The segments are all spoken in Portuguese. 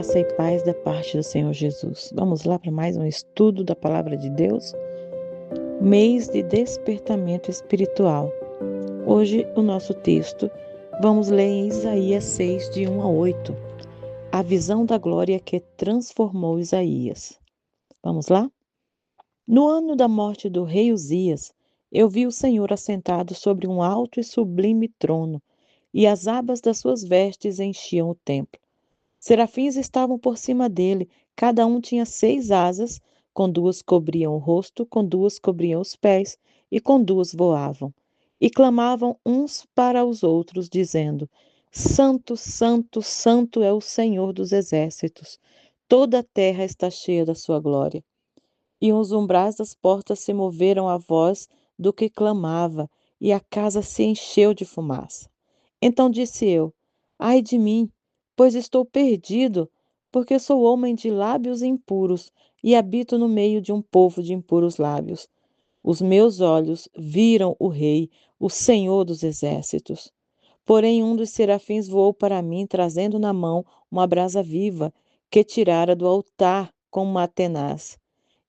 Graça e paz da parte do Senhor Jesus. Vamos lá para mais um estudo da Palavra de Deus. Mês de despertamento espiritual. Hoje o nosso texto, vamos ler em Isaías 6, de 1 a 8. A visão da glória que transformou Isaías. Vamos lá? No ano da morte do rei Uzias, eu vi o Senhor assentado sobre um alto e sublime trono, e as abas das suas vestes enchiam o templo. Serafins estavam por cima dele, cada um tinha 6 asas, com 2 cobriam o rosto, com 2 cobriam os pés, e com 2 voavam. E clamavam uns para os outros, dizendo: Santo, Santo, Santo é o Senhor dos exércitos. Toda a terra está cheia da sua glória. E os umbrais das portas se moveram à voz do que clamava, e a casa se encheu de fumaça. Então disse eu: Ai de mim, pois estou perdido, porque sou homem de lábios impuros e habito no meio de um povo de impuros lábios. Os meus olhos viram o Rei, o Senhor dos exércitos. Porém, um dos serafins voou para mim, trazendo na mão uma brasa viva, que tirara do altar com uma tenaz.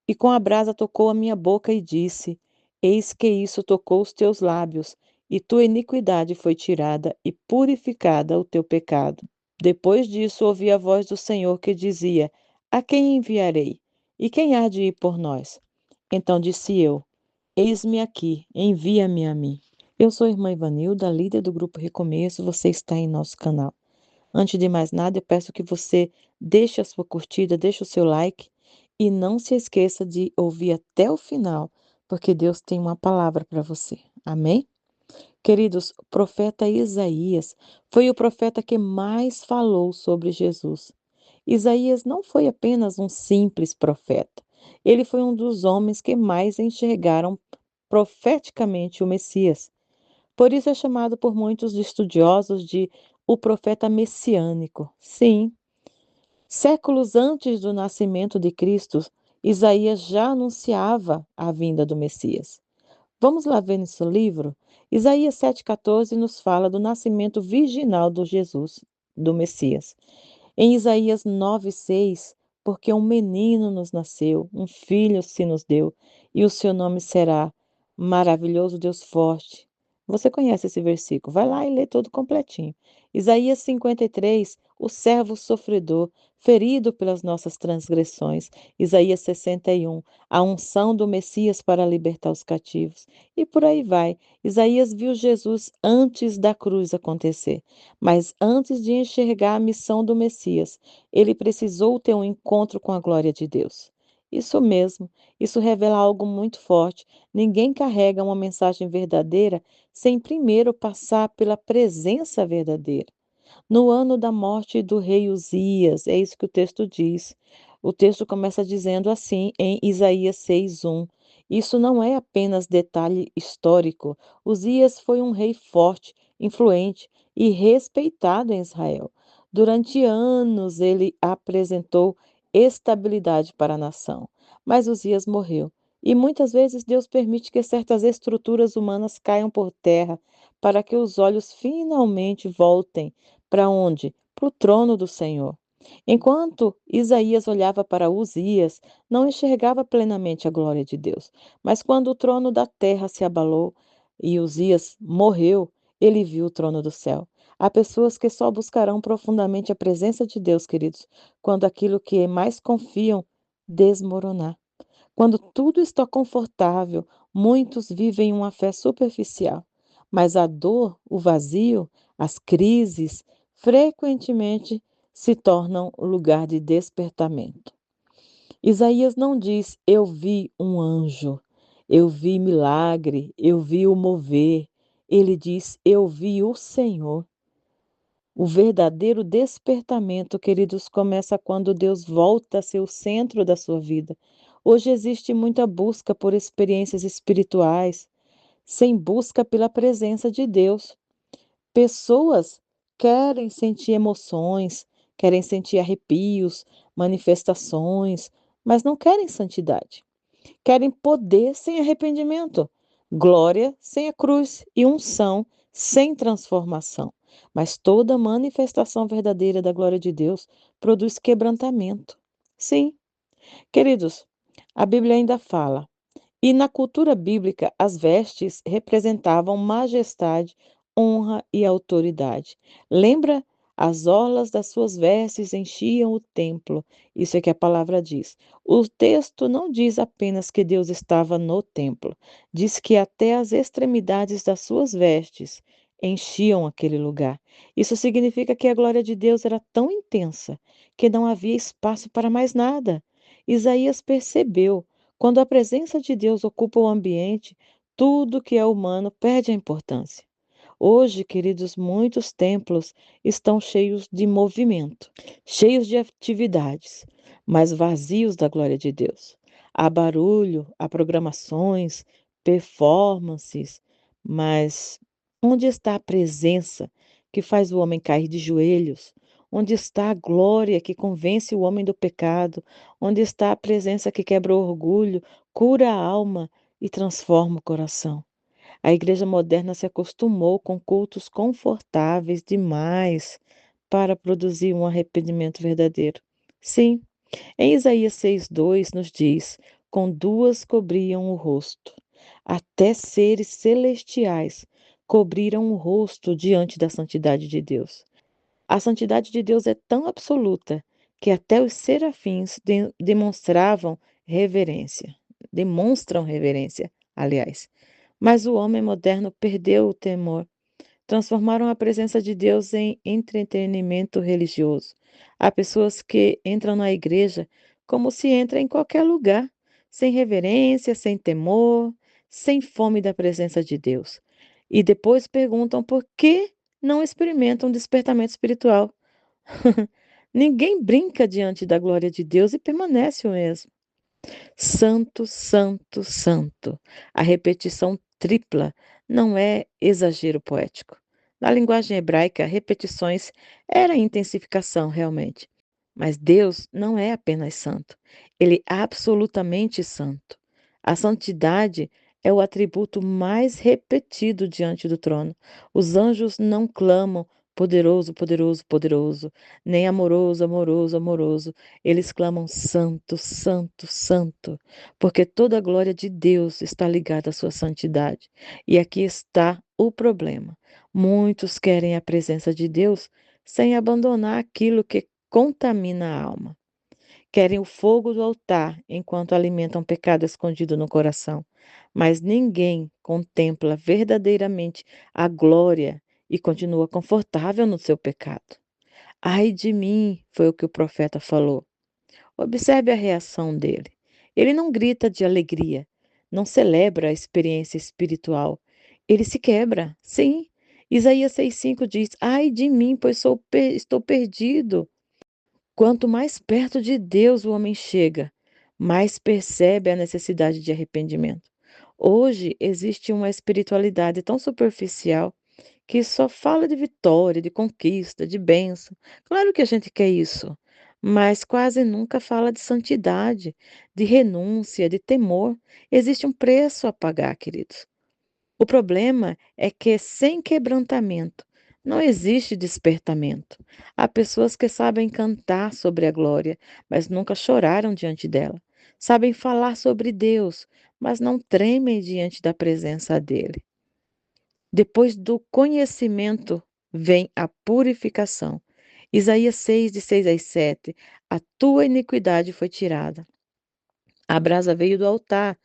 E com a brasa tocou a minha boca e disse: Eis que isso tocou os teus lábios, e tua iniquidade foi tirada e purificada o teu pecado. Depois disso ouvi a voz do Senhor que dizia: A quem enviarei? E quem há de ir por nós? Então disse eu: Eis-me aqui, envia-me a mim. Eu sou a irmã Ivanilda, líder do Grupo Recomeço, você está em nosso canal. Antes de mais nada, eu peço que você deixe a sua curtida, deixe o seu like e não se esqueça de ouvir até o final, porque Deus tem uma palavra para você. Amém? Queridos, o profeta Isaías foi o profeta que mais falou sobre Jesus. Isaías não foi apenas um simples profeta. Ele foi um dos homens que mais enxergaram profeticamente o Messias. Por isso é chamado por muitos estudiosos de o profeta messiânico. Sim, séculos antes do nascimento de Cristo, Isaías já anunciava a vinda do Messias. Vamos lá ver nesse livro? Isaías 7,14 nos fala do nascimento virginal do Jesus, do Messias. Em Isaías 9,6, porque um menino nos nasceu, um filho se nos deu, e o seu nome será Maravilhoso Deus Forte. Você conhece esse versículo? Vai lá e lê todo completinho. Isaías 53, o servo sofredor, ferido pelas nossas transgressões. Isaías 61, a unção do Messias para libertar os cativos. E por aí vai. Isaías viu Jesus antes da cruz acontecer. Mas antes de enxergar a missão do Messias, ele precisou ter um encontro com a glória de Deus. Isso mesmo, isso revela algo muito forte. Ninguém carrega uma mensagem verdadeira sem primeiro passar pela presença verdadeira. No ano da morte do rei Uzias, é isso que o texto diz. O texto começa dizendo assim em Isaías 6:1. Isso não é apenas detalhe histórico. Uzias foi um rei forte, influente e respeitado em Israel. Durante anos ele apresentou estabilidade para a nação. Mas Uzias morreu. E muitas vezes Deus permite que certas estruturas humanas caiam por terra para que os olhos finalmente voltem para onde? Para o trono do Senhor. Enquanto Isaías olhava para Uzias, não enxergava plenamente a glória de Deus. Mas quando o trono da terra se abalou e Uzias morreu, ele viu o trono do céu. Há pessoas que só buscarão profundamente a presença de Deus, queridos, quando aquilo que mais confiam desmoronar. Quando tudo está confortável, muitos vivem uma fé superficial. Mas a dor, o vazio, as crises, frequentemente se tornam lugar de despertamento. Isaías não diz: Eu vi um anjo, eu vi milagre, eu vi o mover. Ele diz: Eu vi o Senhor. O verdadeiro despertamento, queridos, começa quando Deus volta a ser o centro da sua vida. Hoje existe muita busca por experiências espirituais, sem busca pela presença de Deus. Pessoas querem sentir emoções, querem sentir arrepios, manifestações, mas não querem santidade. Querem poder sem arrependimento, glória sem a cruz e unção sem transformação. mas toda manifestação verdadeira da glória de Deus produz quebrantamento. Sim, queridos, a Bíblia ainda fala. E na cultura bíblica, as vestes representavam majestade, honra e autoridade. Lembra? As orlas das suas vestes enchiam o templo. Isso é que a palavra diz. O texto não diz apenas que Deus estava no templo, diz que até as extremidades das suas vestes enchiam aquele lugar. Isso significa que a glória de Deus era tão intensa que não havia espaço para mais nada. Isaías percebeu quando a presença de Deus ocupa o ambiente, tudo que é humano perde a importância. Hoje, queridos, muitos templos estão cheios de movimento, cheios de atividades, mas vazios da glória de Deus. Há barulho, há programações, performances, mas onde está a presença que faz o homem cair de joelhos? Onde está a glória que convence o homem do pecado? Onde está a presença que quebra o orgulho, cura a alma e transforma o coração? A igreja moderna se acostumou com cultos confortáveis demais para produzir um arrependimento verdadeiro. Sim, em Isaías 6,2 nos diz: com duas cobriam o rosto, até seres celestiais cobriram o rosto diante da santidade de Deus. A santidade de Deus é tão absoluta que até os serafins demonstram reverência, aliás. Mas o homem moderno perdeu o temor. Transformaram a presença de Deus em entretenimento religioso. Há pessoas que entram na igreja como se entra em qualquer lugar, sem reverência, sem temor, sem fome da presença de Deus. E depois perguntam por que não experimentam um despertamento espiritual. Ninguém brinca diante da glória de Deus e permanece o mesmo. Santo, santo, santo. A repetição tripla não é exagero poético. Na linguagem hebraica, repetições era intensificação realmente. Mas Deus não é apenas santo, ele é absolutamente santo. A santidade é o atributo mais repetido diante do trono. Os anjos não clamam poderoso, poderoso, poderoso, nem amoroso, amoroso, amoroso. Eles clamam santo, santo, santo, porque toda a glória de Deus está ligada à sua santidade. E aqui está o problema. Muitos querem a presença de Deus sem abandonar aquilo que contamina a alma. Querem o fogo do altar enquanto alimentam pecado escondido no coração. Mas ninguém contempla verdadeiramente a glória e continua confortável no seu pecado. Ai de mim, foi o que o profeta falou. Observe a reação dele. Ele não grita de alegria, não celebra a experiência espiritual. Ele se quebra, sim. Isaías 6,5 diz: ai de mim, pois estou perdido. Quanto mais perto de Deus o homem chega, mais percebe a necessidade de arrependimento. Hoje existe uma espiritualidade tão superficial que só fala de vitória, de conquista, de bênção. Claro que a gente quer isso, mas quase nunca fala de santidade, de renúncia, de temor. Existe um preço a pagar, queridos. O problema é que sem quebrantamento não existe despertamento. Há pessoas que sabem cantar sobre a glória, mas nunca choraram diante dela. Sabem falar sobre Deus, mas não tremem diante da presença dele. Depois do conhecimento vem a purificação. Isaías 6, de 6 a 7. A tua iniquidade foi tirada. A brasa veio do altar.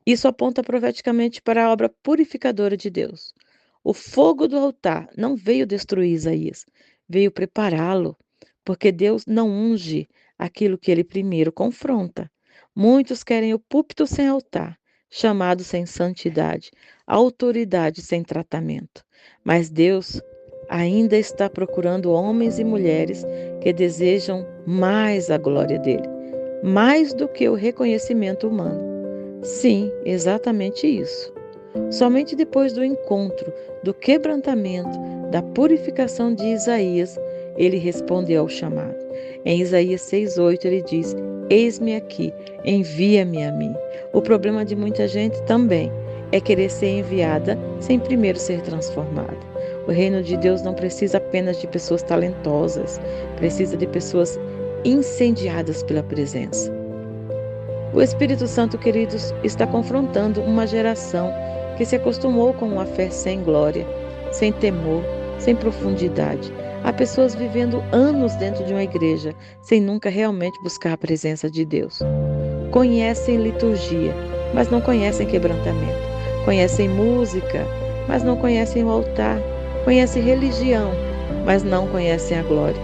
Isso aponta profeticamente para a obra purificadora de Deus. O fogo do altar não veio destruir Isaías, veio prepará-lo, porque Deus não unge aquilo que ele primeiro confronta. Muitos querem o púlpito sem altar, chamado sem santidade, autoridade sem tratamento. Mas Deus ainda está procurando homens e mulheres que desejam mais a glória dele, mais do que o reconhecimento humano. Sim, exatamente isso. Somente depois do encontro, do quebrantamento, da purificação de Isaías, ele respondeu ao chamado. Em Isaías 6,8 ele diz: eis-me aqui, envia-me a mim. O problema de muita gente também é querer ser enviada sem primeiro ser transformada. O reino de Deus não precisa apenas de pessoas talentosas, precisa de pessoas incendiadas pela presença. O Espírito Santo, queridos, está confrontando uma geração que se acostumou com uma fé sem glória, sem temor, sem profundidade. Há pessoas vivendo anos dentro de uma igreja sem nunca realmente buscar a presença de Deus. Conhecem liturgia, mas não conhecem quebrantamento. Conhecem música, mas não conhecem o altar. Conhecem religião, mas não conhecem a glória.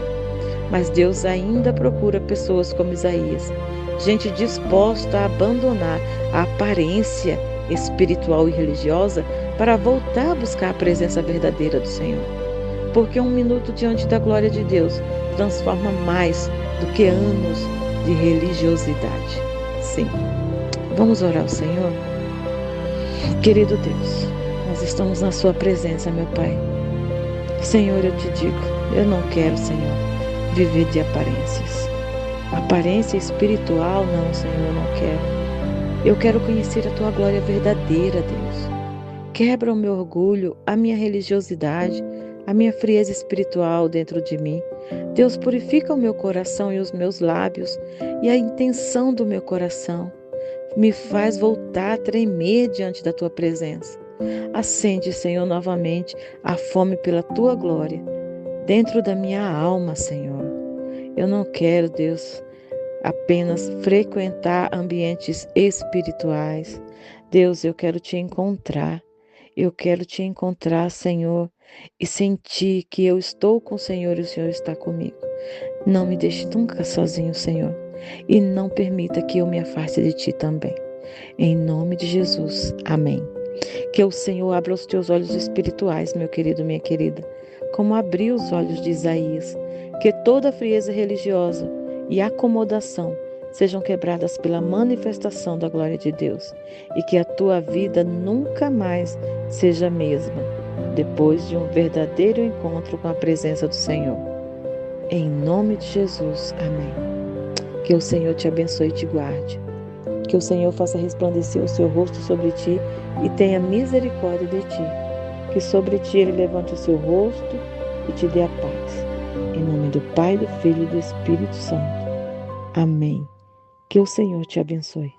Mas Deus ainda procura pessoas como Isaías, gente disposta a abandonar a aparência espiritual e religiosa para voltar a buscar a presença verdadeira do Senhor. Porque um minuto diante da glória de Deus transforma mais do que anos de religiosidade. Sim. Vamos orar ao Senhor? Querido Deus, nós estamos na sua presença, meu Pai. Senhor, eu te digo, eu não quero, Senhor, viver de aparências. Aparência espiritual, não, Senhor, eu não quero. Eu quero conhecer a tua glória verdadeira, Deus. Quebra o meu orgulho, a minha religiosidade, a minha frieza espiritual dentro de mim. Deus, purifica o meu coração e os meus lábios e a intenção do meu coração. Me faz voltar a tremer diante da tua presença. Acende, Senhor, novamente a fome pela tua glória dentro da minha alma, Senhor. Eu não quero, Deus, apenas frequentar ambientes espirituais. Deus, eu quero te encontrar. Eu quero te encontrar, Senhor, e sentir que eu estou com o Senhor e o Senhor está comigo. Não me deixe nunca sozinho, Senhor, e não permita que eu me afaste de ti também. Em nome de Jesus, amém. Que o Senhor abra os teus olhos espirituais, meu querido, minha querida, como abriu os olhos de Isaías. Que toda frieza religiosa e acomodação sejam quebradas pela manifestação da glória de Deus e que a tua vida nunca mais seja a mesma depois de um verdadeiro encontro com a presença do Senhor. Em nome de Jesus, amém. Que o Senhor te abençoe e te guarde. Que o Senhor faça resplandecer o seu rosto sobre ti e tenha misericórdia de ti. Que sobre ti ele levante o seu rosto e te dê a paz. Em nome do Pai, do Filho e do Espírito Santo. Amém. Que o Senhor te abençoe.